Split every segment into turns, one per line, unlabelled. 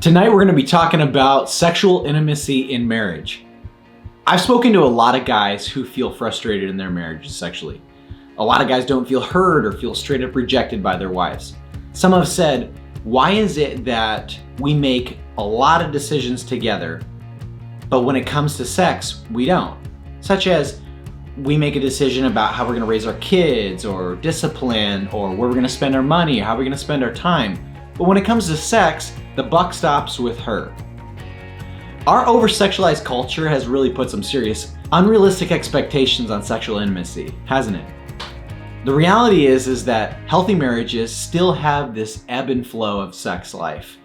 Tonight we're going to be talking about sexual intimacy in marriage. I've spoken to a lot of guys who feel frustrated in their marriages sexually. A lot of guys don't feel heard or feel straight up rejected by their wives. Some have said, why is it that we make a lot of decisions together, but when it comes to sex, we don't? Such as, we make a decision about how we're going to raise our kids, or discipline, or where we're going to spend our money, or how we're going to spend our time. But when it comes to sex, the buck stops with her. Our over-sexualized culture has really put some serious, unrealistic expectations on sexual intimacy, hasn't it? The reality is that healthy marriages still have this ebb and flow of sex life.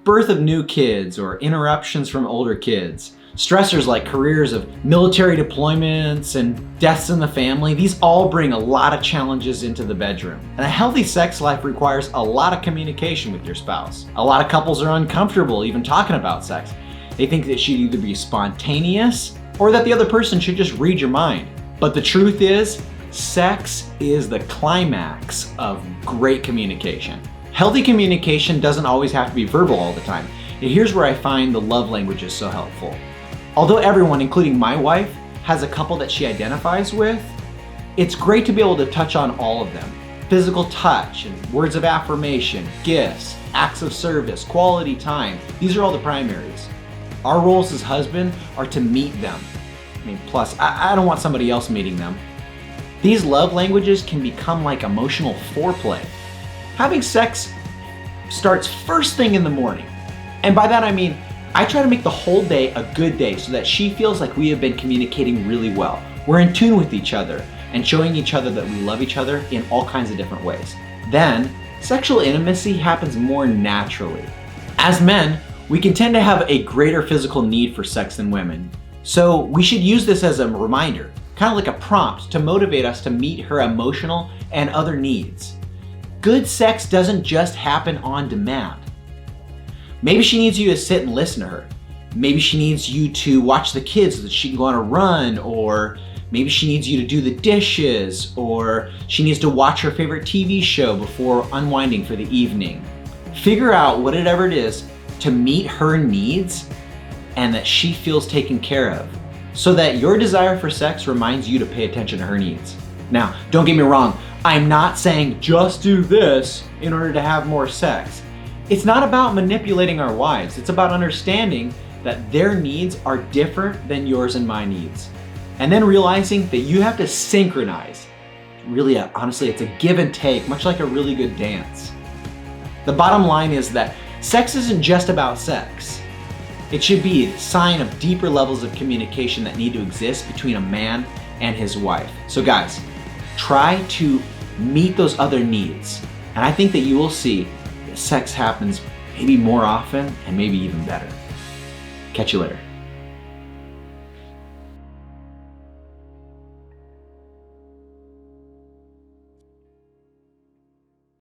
Birth of new kids or interruptions from older kids, stressors like careers of military deployments and deaths in the family, these all bring a lot of challenges into the bedroom. And a healthy sex life requires a lot of communication with your spouse. A lot of couples are uncomfortable even talking about sex. They think that it should either be spontaneous or that the other person should just read your mind. But the truth is, sex is the climax of great communication. Healthy communication doesn't always have to be verbal all the time. And here's where I find the love languages so helpful. Although everyone, including my wife, has a couple that she identifies with, it's great to be able to touch on all of them. Physical touch and words of affirmation, gifts, acts of service, quality time, these are all the primaries. Our roles as husband are to meet them. Plus, I don't want somebody else meeting them. These love languages can become like emotional foreplay. Having sex starts first thing in the morning. And by that I mean, I try to make the whole day a good day so that she feels like we have been communicating really well. We're in tune with each other and showing each other that we love each other in all kinds of different ways. Then, sexual intimacy happens more naturally. As men, we can tend to have a greater physical need for sex than women. So we should use this as a reminder, kind of like a prompt to motivate us to meet her emotional and other needs. Good sex doesn't just happen on demand. Maybe she needs you to sit and listen to her. Maybe she needs you to watch the kids so that she can go on a run, or maybe she needs you to do the dishes, or she needs to watch her favorite TV show before unwinding for the evening. Figure out whatever it is to meet her needs and that she feels taken care of, so that your desire for sex reminds you to pay attention to her needs. Now, don't get me wrong, I'm not saying just do this in order to have more sex. It's not about manipulating our wives. It's about understanding that their needs are different than yours and my needs. And then realizing that you have to synchronize. Really, honestly, it's a give and take, much like a really good dance. The bottom line is that sex isn't just about sex. It should be a sign of deeper levels of communication that need to exist between a man and his wife. So guys, try to meet those other needs. And I think that you will see sex happens maybe more often and maybe even better. Catch you later.